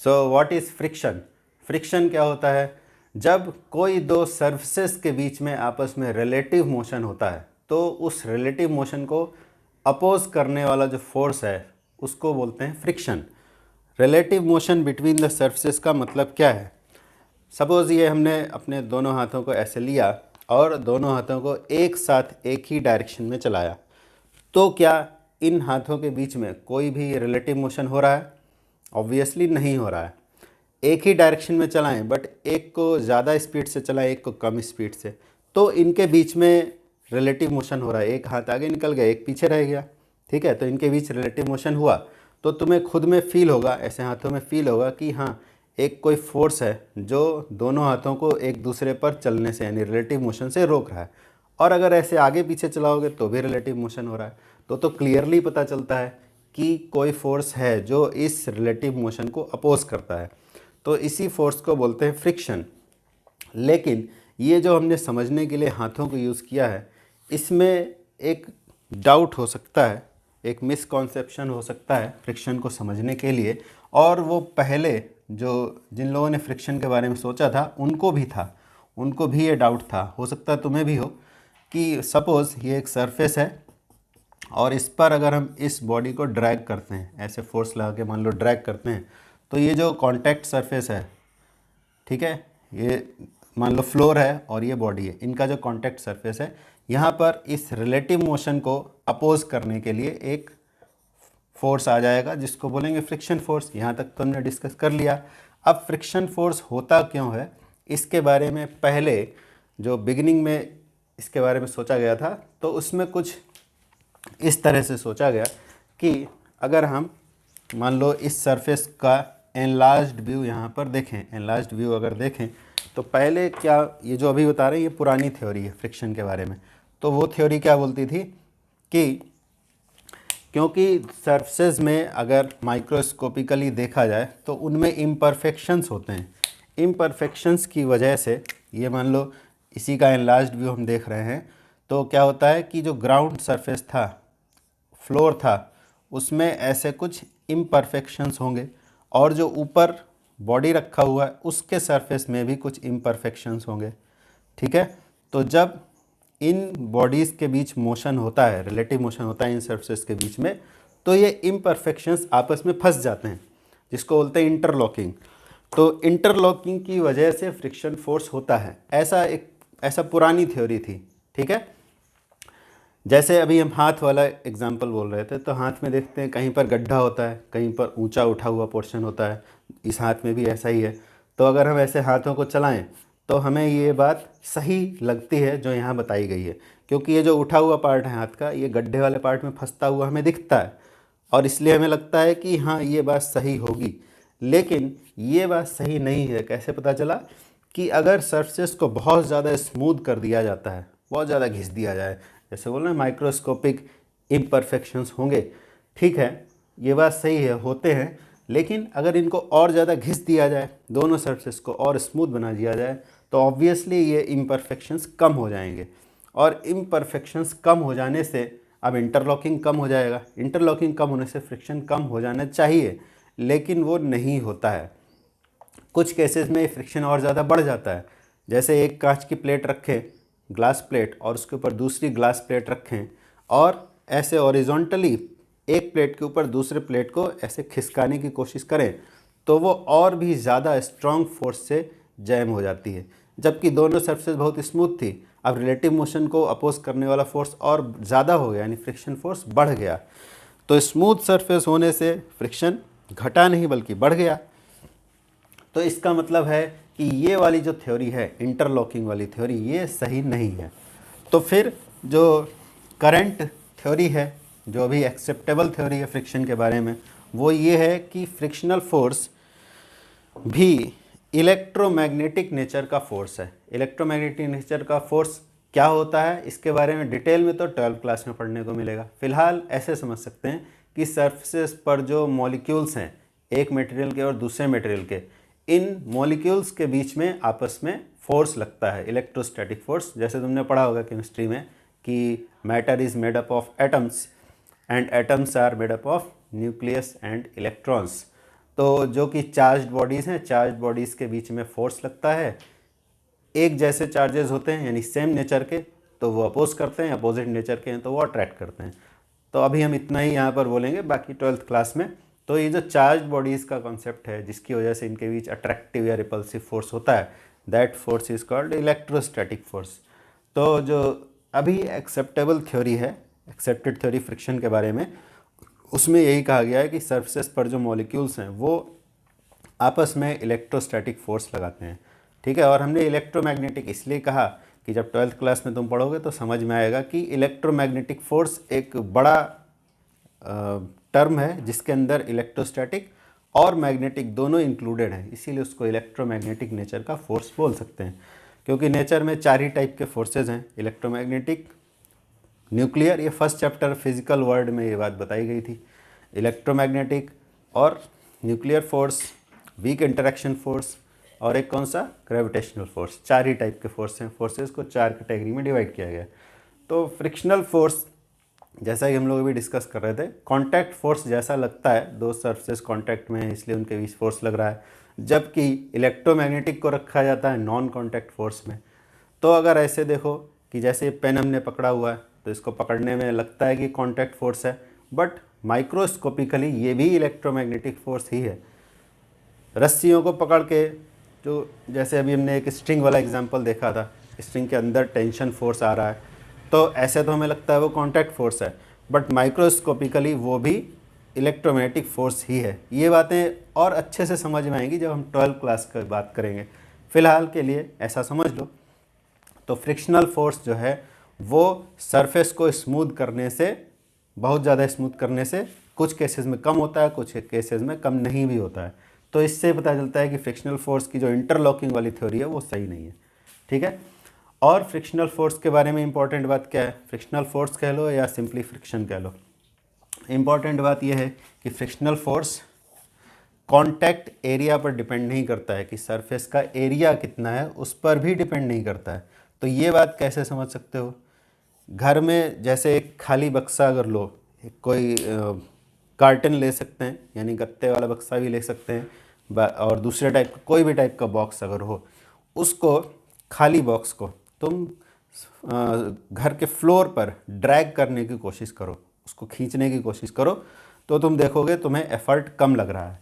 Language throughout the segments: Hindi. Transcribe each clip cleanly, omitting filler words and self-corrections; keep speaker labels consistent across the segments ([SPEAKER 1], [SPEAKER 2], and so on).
[SPEAKER 1] So what is friction? Friction क्या होता है? जब कोई दो सर्फेसेस के बीच में आपस में रिलेटिव मोशन होता है तो उस रिलेटिव मोशन को अपोज करने वाला जो फोर्स है उसको बोलते हैं friction. Relative motion between the surfaces का मतलब क्या है? सपोज़ ये हमने अपने दोनों हाथों को ऐसे लिया और दोनों हाथों को एक साथ एक ही डायरेक्शन में चलाया, तो क्या इन हाथों के बीच में कोई भी रिलेटिव मोशन हो रहा है? ऑब्वियसली नहीं हो रहा है। एक ही डायरेक्शन में चलाएं बट एक को ज़्यादा स्पीड से चलाएं, एक को कम स्पीड से, तो इनके बीच में रिलेटिव मोशन हो रहा है। एक हाथ आगे निकल गया, एक पीछे रह गया, ठीक है। तो इनके बीच रिलेटिव मोशन हुआ तो तुम्हें खुद में फील होगा, ऐसे हाथों में फील होगा कि हाँ एक कोई फोर्स है जो दोनों हाथों को एक दूसरे पर चलने से यानी रिलेटिव मोशन से रोक रहा है। और अगर ऐसे आगे पीछे चलाओगे तो भी रिलेटिव मोशन हो रहा है। तो क्लियरली पता चलता है कि कोई फोर्स है जो इस रिलेटिव मोशन को अपोज करता है। तो इसी फोर्स को बोलते हैं फ्रिक्शन। लेकिन ये जो हमने समझने के लिए हाथों को यूज़ किया है, इसमें एक डाउट हो सकता है, एक मिसकॉन्सेप्शन हो सकता है फ्रिक्शन को समझने के लिए। और वो पहले जिन लोगों ने फ्रिक्शन के बारे में सोचा था उनको भी ये डाउट था, हो सकता है तुम्हें भी हो, कि सपोज़ ये एक सरफेस है और इस पर अगर हम इस बॉडी को ड्रैग करते हैं, ऐसे फोर्स लगा के मान लो ड्रैग करते हैं, तो ये जो कॉन्टैक्ट सरफेस है, ठीक है, ये मान लो फ्लोर है और ये बॉडी है, इनका जो कॉन्टैक्ट सरफेस है, यहाँ पर इस रिलेटिव मोशन को अपोज करने के लिए एक फोर्स आ जाएगा जिसको बोलेंगे फ्रिक्शन फोर्स। यहाँ तक तो हमने डिस्कस कर लिया। अब फ्रिक्शन फोर्स होता क्यों है इसके बारे में पहले जो बिगिनिंग में इसके बारे में सोचा गया था, तो उसमें कुछ इस तरह से सोचा गया कि अगर हम मान लो इस सरफेस का एनलार्ज्ड व्यू यहाँ पर देखें, एनलार्ज्ड व्यू अगर देखें तो पहले क्या, ये जो अभी बता रहे हैं ये पुरानी थ्योरी है फ्रिक्शन के बारे में। तो वो थ्योरी क्या बोलती थी कि क्योंकि सरफेस में अगर माइक्रोस्कोपिकली देखा जाए तो उनमें इम्परफेक्शंस होते हैं। इम्परफेक्शंस की वजह से ये मान लो इसी का एनलार्ज्ड व्यू हम देख रहे हैं, तो क्या होता है कि जो ग्राउंड सरफेस था, फ्लोर था, उसमें ऐसे कुछ इम्परफेक्शंस होंगे और जो ऊपर बॉडी रखा हुआ है उसके सरफेस में भी कुछ इम्परफेक्शंस होंगे, ठीक है। तो जब इन बॉडीज़ के बीच मोशन होता है, रिलेटिव मोशन होता है इन सरफेस के बीच में, तो ये इम्परफेक्शंस आपस में फंस जाते हैं जिसको बोलते हैं इंटरलॉकिंग। तो इंटरलॉकिंग की वजह से फ्रिक्शन फोर्स होता है, ऐसा पुरानी थ्योरी थी, ठीक है। जैसे अभी हम हाथ वाला एग्जांपल बोल रहे थे, तो हाथ में देखते हैं कहीं पर गड्ढा होता है, कहीं पर ऊंचा उठा हुआ पोर्शन होता है, इस हाथ में भी ऐसा ही है। तो अगर हम ऐसे हाथों को चलाएं तो हमें ये बात सही लगती है जो यहाँ बताई गई है, क्योंकि ये जो उठा हुआ पार्ट है हाथ का, ये गड्ढे वाले पार्ट में फंसता हुआ हमें दिखता है और इसलिए हमें लगता है कि हाँ ये बात सही होगी। लेकिन ये बात सही नहीं है। कैसे पता चला? कि अगर सरफेस को बहुत ज़्यादा स्मूथ कर दिया जाता है, बहुत ज़्यादा घिस दिया जाए, जैसे बोल रहे हैं माइक्रोस्कोपिक इम्परफेक्शंस होंगे, ठीक है, ये बात सही है, होते हैं। लेकिन अगर इनको और ज़्यादा घिस दिया जाए, दोनों सरफेस को और स्मूथ बना दिया जाए, तो ऑब्वियसली ये इम्परफेक्शंस कम हो जाएंगे और इम्परफेक्शंस कम हो जाने से अब इंटरलॉकिंग कम हो जाएगा। इंटरलॉकिंग कम होने से फ्रिक्शन कम हो जाना चाहिए, लेकिन वो नहीं होता है। कुछ केसेस में फ्रिक्शन और ज़्यादा बढ़ जाता है। जैसे एक कांच की प्लेट रखें, ग्लास प्लेट, और उसके ऊपर दूसरी ग्लास प्लेट रखें और ऐसे हॉरिजॉन्टली एक प्लेट के ऊपर दूसरे प्लेट को ऐसे खिसकाने की कोशिश करें, तो वो और भी ज़्यादा स्ट्रॉन्ग फोर्स से जैम हो जाती है। जबकि दोनों सरफेस बहुत स्मूथ थी, अब रिलेटिव मोशन को अपोज करने वाला फोर्स और ज़्यादा हो गया, यानी फ्रिक्शन फोर्स बढ़ गया। तो स्मूथ सरफेस होने से फ्रिक्शन घटा नहीं बल्कि बढ़ गया। तो इसका मतलब है कि ये वाली जो थ्योरी है, इंटरलॉकिंग वाली थ्योरी, ये सही नहीं है। तो फिर जो करंट थ्योरी है, जो अभी एक्सेप्टेबल थ्योरी है फ्रिक्शन के बारे में, वो ये है कि फ्रिक्शनल फोर्स भी इलेक्ट्रोमैग्नेटिक नेचर का फोर्स है। इलेक्ट्रोमैग्नेटिक नेचर का फोर्स क्या होता है इसके बारे में डिटेल में तो 12th क्लास में पढ़ने को मिलेगा। फिलहाल ऐसे समझ सकते हैं कि सरफेस पर जो मॉलिक्यूल्स हैं, एक मटेरियल के और दूसरे मटेरियल के, इन मॉलिक्यूल्स के बीच में आपस में फोर्स लगता है, इलेक्ट्रोस्टैटिक फोर्स। जैसे तुमने पढ़ा होगा केमिस्ट्री में कि matter is made up of atoms and atoms are made up of nucleus and electrons. तो जो कि चार्ज्ड बॉडीज़ हैं, चार्ज्ड बॉडीज़ के बीच में फोर्स लगता है, एक जैसे चार्जेस होते हैं यानी सेम नेचर के तो वो अपोज करते हैं, अपोजिट नेचर के हैं तो वो अट्रैक्ट करते हैं। तो अभी हम इतना ही यहाँ पर बोलेंगे, बाकी 12th क्लास में। तो ये जो चार्ज बॉडीज़ का कॉन्सेप्ट है जिसकी वजह से इनके बीच अट्रैक्टिव या रिपल्सिव फोर्स होता है, that force is called electrostatic force. तो जो अभी एक्सेप्टेबल थ्योरी है, एक्सेप्टेड थ्योरी फ्रिक्शन के बारे में, उसमें यही कहा गया है कि सरफेस पर जो मॉलिक्यूल्स हैं वो आपस में इलेक्ट्रोस्टैटिक फोर्स लगाते हैं। ठीक है, और हमने इलेक्ट्रोमैग्नेटिक इसलिए कहा कि जब 12th क्लास में तुम पढ़ोगे तो समझ में आएगा कि इलेक्ट्रोमैग्नेटिक फोर्स एक बड़ा टर्म है जिसके अंदर इलेक्ट्रोस्टैटिक और मैग्नेटिक दोनों इंक्लूडेड हैं, इसीलिए उसको इलेक्ट्रोमैग्नेटिक नेचर का फोर्स बोल सकते हैं। क्योंकि नेचर में 4 ही टाइप के फोर्सेज हैं, इलेक्ट्रोमैग्नेटिक, न्यूक्लियर, ये फर्स्ट चैप्टर फिजिकल वर्ल्ड में ये बात बताई गई थी। इलेक्ट्रोमैग्नेटिक और nuclear force, weak interaction force और एक कौन सा, ग्रेविटेशनल फोर्स। 4 ही टाइप के फोर्स हैं, फोर्सेस को 4 कैटेगरी में डिवाइड किया गया है। तो फ्रिक्शनल फोर्स जैसा कि हम लोग अभी डिस्कस कर रहे थे, कांटेक्ट फोर्स जैसा लगता है, दो सरफेस कांटेक्ट में है इसलिए उनके बीच फोर्स लग रहा है, जबकि इलेक्ट्रोमैग्नेटिक को रखा जाता है नॉन कांटेक्ट फोर्स में। तो अगर ऐसे देखो कि जैसे पेन हमने पकड़ा हुआ है तो इसको पकड़ने में लगता है कि कांटेक्ट फोर्स है, बट माइक्रोस्कोपिकली ये भी इलेक्ट्रोमैग्नेटिक फोर्स ही है। रस्सियों को पकड़ के, जो जैसे अभी हमने एक स्ट्रिंग वाला एग्जांपल देखा था, स्ट्रिंग के अंदर टेंशन फोर्स आ रहा है, तो ऐसे तो हमें लगता है वो कांटेक्ट फोर्स है, बट माइक्रोस्कोपिकली वो भी इलेक्ट्रोमैग्नेटिक फोर्स ही है। ये बातें और अच्छे से समझ में आएंगी जब हम 12th क्लास की बात करेंगे। फ़िलहाल के लिए ऐसा समझ लो। तो फ्रिक्शनल फोर्स जो है वो सरफेस को स्मूथ करने से, बहुत ज़्यादा स्मूथ करने से कुछ केसेस में कम होता है, कुछ केसेस में कम नहीं भी होता है। तो इससे पता चलता है कि फ्रिक्शनल फोर्स की जो इंटरलॉकिंग वाली थ्योरी है वो सही नहीं है। ठीक है, और फ्रिक्शनल फोर्स के बारे में इंपॉर्टेंट बात क्या है, फ्रिक्शनल फोर्स कह लो या सिंपली फ्रिक्शन कह लो, इंपॉर्टेंट बात यह है कि फ्रिक्शनल फोर्स कॉन्टैक्ट एरिया पर डिपेंड नहीं करता है, कि सरफेस का एरिया कितना है उस पर भी डिपेंड नहीं करता है। तो ये बात कैसे समझ सकते हो, घर में जैसे एक खाली बक्सा अगर लो, कोई कार्टन ले सकते हैं यानी गत्ते वाला बक्सा भी ले सकते हैं, और दूसरे टाइप का कोई भी टाइप का बॉक्स अगर हो, उसको खाली बॉक्स को तुम घर के फ्लोर पर ड्रैग करने की कोशिश करो, उसको खींचने की कोशिश करो, तो तुम देखोगे तुम्हें एफर्ट कम लग रहा है।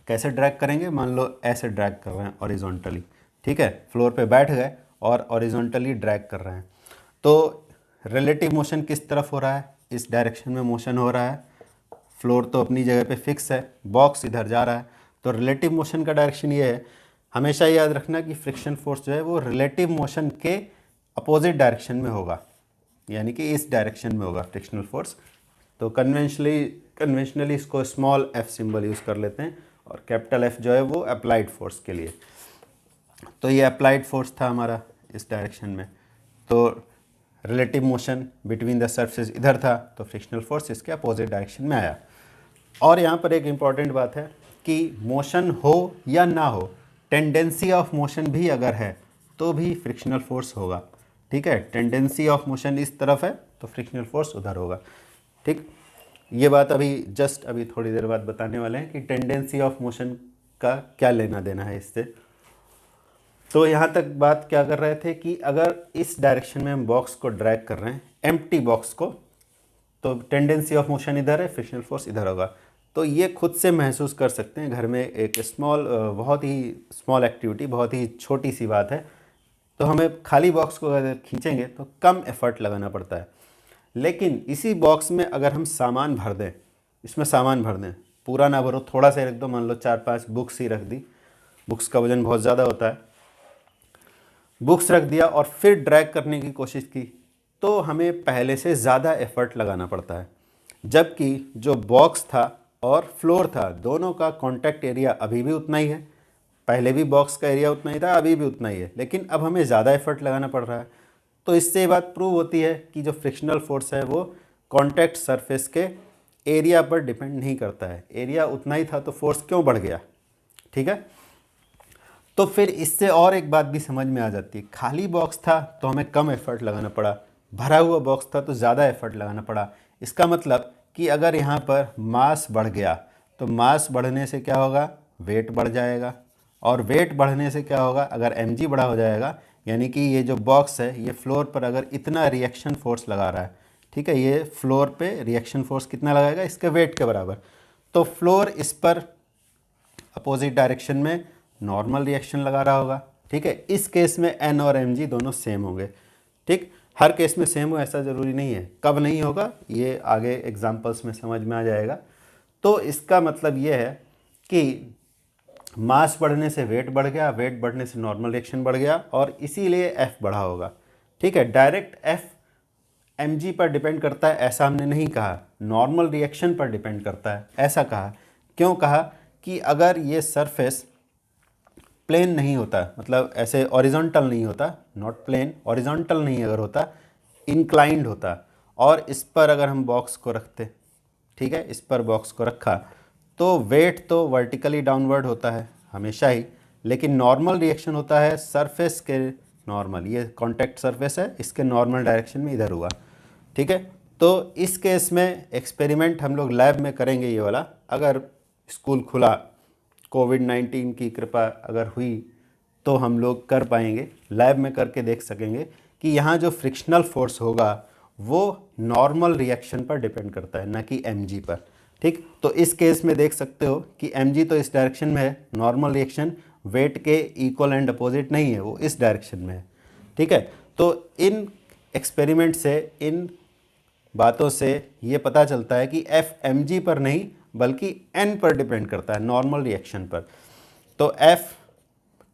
[SPEAKER 1] कैसे ड्रैग करेंगे, मान लो ऐसे ड्रैग कर रहे हैं ऑरिजोंटली, ठीक है, फ्लोर पे बैठ गए और ऑरिजोंटली ड्रैग कर रहे हैं, तो रिलेटिव मोशन किस तरफ हो रहा है, इस डायरेक्शन में मोशन हो रहा है, फ्लोर तो अपनी जगह पे फिक्स है, बॉक्स इधर जा रहा है, तो रिलेटिव मोशन का डायरेक्शन ये है। हमेशा याद रखना कि फ्रिक्शन फोर्स जो है वो रिलेटिव मोशन के अपोजिट डायरेक्शन में होगा, यानी कि इस डायरेक्शन में होगा फ्रिक्शनल फोर्स। तो कन्वेंशनली इसको स्मॉल एफ सिंबल यूज़ कर लेते हैं, और कैपिटल एफ जो है वो अप्लाइड फोर्स के लिए। तो ये अप्लाइड फोर्स था हमारा इस डायरेक्शन में, तो relative motion between the surface इधर था, तो फ्रिक्शनल फोर्स इसके अपोजिट डायरेक्शन में आया। और यहाँ पर एक इम्पॉर्टेंट बात है कि मोशन हो या ना हो, टेंडेंसी ऑफ मोशन भी अगर है तो भी फ्रिक्शनल फोर्स होगा। ठीक है, टेंडेंसी ऑफ मोशन इस तरफ है तो फ्रिक्शनल फोर्स उधर होगा। ठीक, ये बात अभी थोड़ी देर बाद बताने वाले हैं कि टेंडेंसी ऑफ मोशन का क्या लेना देना है इससे। तो यहाँ तक बात क्या कर रहे थे कि अगर इस डायरेक्शन में हम बॉक्स को ड्रैग कर रहे हैं, एम्प्टी बॉक्स को, तो टेंडेंसी ऑफ मोशन इधर है, फ्रिक्शनल फोर्स इधर होगा। तो ये खुद से महसूस कर सकते हैं घर में, एक बहुत ही स्मॉल एक्टिविटी, बहुत ही छोटी सी बात है। तो हमें खाली बॉक्स को अगर खींचेंगे तो कम एफर्ट लगाना पड़ता है, लेकिन इसी बॉक्स में अगर हम सामान भर दें, इसमें सामान भर दें, पूरा ना भरो, थोड़ा सा रख दो, मान लो 4-5 बुक्स ही रख दी, बुक्स का वजन बहुत ज़्यादा होता है, बुक्स रख दिया और फिर ड्रैग करने की कोशिश की, तो हमें पहले से ज़्यादा एफर्ट लगाना पड़ता है। जबकि जो बॉक्स था और फ्लोर था, दोनों का कॉन्टैक्ट एरिया अभी भी उतना ही है, पहले भी बॉक्स का एरिया उतना ही था, अभी भी उतना ही है, लेकिन अब हमें ज़्यादा एफर्ट लगाना पड़ रहा है। तो इससे ये बात प्रूव होती है कि जो फ्रिक्शनल फोर्स है वो कॉन्टैक्ट सरफेस के एरिया पर डिपेंड नहीं करता है। एरिया उतना ही था तो फोर्स क्यों बढ़ गया। ठीक है, तो फिर इससे और एक बात भी समझ में आ जाती है, खाली बॉक्स था तो हमें कम एफर्ट लगाना पड़ा, भरा हुआ बॉक्स था तो ज़्यादा एफर्ट लगाना पड़ा। इसका मतलब कि अगर यहाँ पर मास बढ़ गया तो मास बढ़ने से क्या होगा, वेट बढ़ जाएगा, और वेट बढ़ने से क्या होगा, अगर mg बड़ा हो जाएगा, यानी कि ये जो बॉक्स है ये फ्लोर पर अगर इतना रिएक्शन फोर्स लगा रहा है, ठीक है, ये फ्लोर पे रिएक्शन फोर्स कितना लगाएगा, इसके वेट के बराबर, तो फ्लोर इस पर अपोजिट डायरेक्शन में नॉर्मल रिएक्शन लगा रहा होगा, ठीक है। इस केस में n और mg दोनों सेम होंगे, ठीक। हर केस में सेम हो ऐसा ज़रूरी नहीं है, कब नहीं होगा ये आगे एग्जांपल्स में समझ में आ जाएगा। तो इसका मतलब ये है कि मास बढ़ने से वेट बढ़ गया, वेट बढ़ने से नॉर्मल रिएक्शन बढ़ गया, और इसीलिए F बढ़ा होगा, ठीक है। डायरेक्ट F mg पर डिपेंड करता है ऐसा हमने नहीं कहा, नॉर्मल रिएक्शन पर डिपेंड करता है ऐसा कहा। क्यों कहा, कि अगर ये सरफेस प्लेन नहीं होता, मतलब ऐसे हॉरिजॉन्टल नहीं होता, नॉट प्लेन, हॉरिजॉन्टल नहीं अगर होता, इंक्लाइंड होता, और इस पर अगर हम बॉक्स को रखते, ठीक है, इस पर बॉक्स को रखा, तो वेट तो वर्टिकली डाउनवर्ड होता है हमेशा ही, लेकिन नॉर्मल रिएक्शन होता है सरफेस के नॉर्मल, ये कॉन्टैक्ट सरफेस है, इसके नॉर्मल डायरेक्शन में इधर हुआ, ठीक है। तो इस केस में एक्सपेरिमेंट हम लोग लैब में करेंगे ये वाला, अगर स्कूल खुला, कोविड-19 की कृपा अगर हुई तो हम लोग कर पाएंगे, लैब में करके देख सकेंगे कि यहाँ जो फ्रिक्शनल फोर्स होगा वो नॉर्मल रिएक्शन पर डिपेंड करता है, ना कि mg पर, ठीक। तो इस केस में देख सकते हो कि mg तो इस डायरेक्शन में है, नॉर्मल रिएक्शन वेट के इक्वल एंड अपोजिट नहीं है, वो इस डायरेक्शन में है, ठीक है। तो इन एक्सपेरिमेंट से, इन बातों से ये पता चलता है कि F mg पर नहीं बल्कि n पर डिपेंड करता है, नॉर्मल रिएक्शन पर। तो F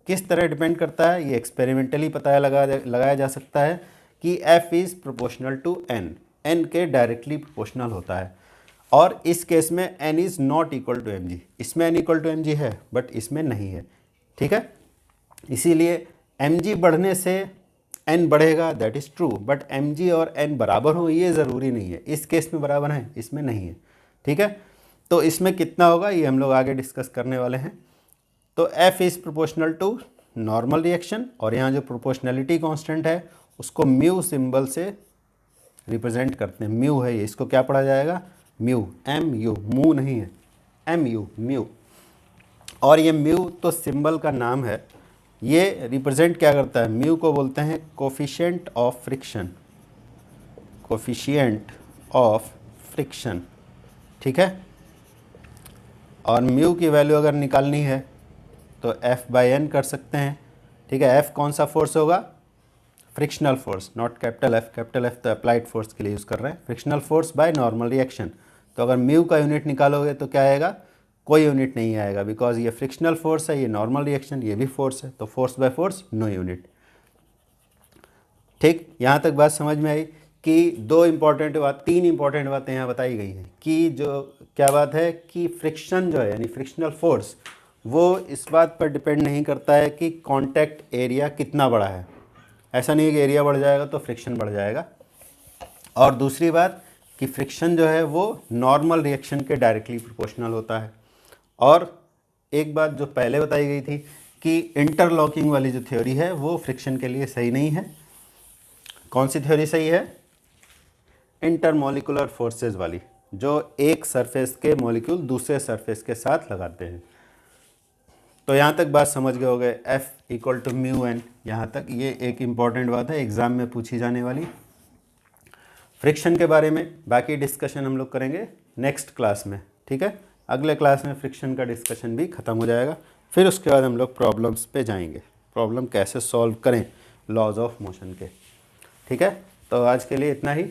[SPEAKER 1] किस तरह डिपेंड करता है ये एक्सपेरिमेंटली पता लगाया जा सकता है कि F is proportional to n के डायरेक्टली प्रोपोर्शनल होता है, और इस केस में n is not equal to mg, इसमें n इक्वल टू mg है बट इसमें नहीं है, ठीक है। इसीलिए mg बढ़ने से n बढ़ेगा, that is true, but mg और n बराबर हो ये ज़रूरी नहीं है, इस केस में बराबर है, इसमें नहीं है, ठीक है। तो इसमें कितना होगा ये हम लोग आगे डिस्कस करने वाले हैं। तो F is proportional to normal reaction, और यहाँ जो प्रोपोर्शनलिटी कांस्टेंट है उसको म्यू सिंबल से रिप्रेजेंट करते हैं, म्यू है ये, इसको क्या पढ़ा जाएगा, म्यू, mu, मू नहीं है, mu, म्यू। और ये म्यू तो सिंबल का नाम है, ये रिप्रेजेंट क्या करता है, म्यू को बोलते हैं coefficient of friction, coefficient of friction, ठीक है। और म्यू की वैल्यू अगर निकालनी है तो F/n कर सकते हैं, ठीक है। F कौन सा फोर्स होगा, frictional force, not capital F, capital F तो अप्लाइड फोर्स के लिए यूज़ कर रहे हैं, frictional force by normal reaction. तो अगर म्यू का यूनिट निकालोगे तो क्या आएगा, कोई यूनिट नहीं आएगा, बिकॉज ये फ्रिक्शनल फोर्स है, ये नॉर्मल रिएक्शन, ये भी फोर्स है, तो force by force no unit, ठीक। यहाँ तक बात समझ में आई कि तीन इंपॉर्टेंट बातें यहाँ बताई गई हैं कि जो क्या बात है कि फ्रिक्शन जो है यानी फ्रिक्शनल फोर्स वो इस बात पर डिपेंड नहीं करता है कि कांटेक्ट एरिया कितना बड़ा है, ऐसा नहीं है कि एरिया बढ़ जाएगा तो फ्रिक्शन बढ़ जाएगा। और दूसरी बात कि फ्रिक्शन जो है वो नॉर्मल रिएक्शन के डायरेक्टली प्रोपोर्शनल होता है। और एक बात जो पहले बताई गई थी कि इंटरलॉकिंग वाली जो थ्योरी है वो फ्रिक्शन के लिए सही नहीं है। कौन सी थ्योरी सही है, इंटरमोलिकुलर फोर्सेस वाली, जो एक सरफेस के मॉलिक्यूल दूसरे सरफेस के साथ लगाते हैं। तो यहाँ तक बात समझ गए होंगे, F equal to mu N, यहाँ तक ये एक इम्पॉर्टेंट बात है एग्ज़ाम में पूछी जाने वाली। फ्रिक्शन के बारे में बाकी डिस्कशन हम लोग करेंगे नेक्स्ट क्लास में, ठीक है। अगले क्लास में फ्रिक्शन का डिस्कशन भी ख़त्म हो जाएगा, फिर उसके बाद हम लोग प्रॉब्लम्स पे जाएंगे, प्रॉब्लम कैसे सॉल्व करें लॉज ऑफ मोशन के, ठीक है। तो आज के लिए इतना ही।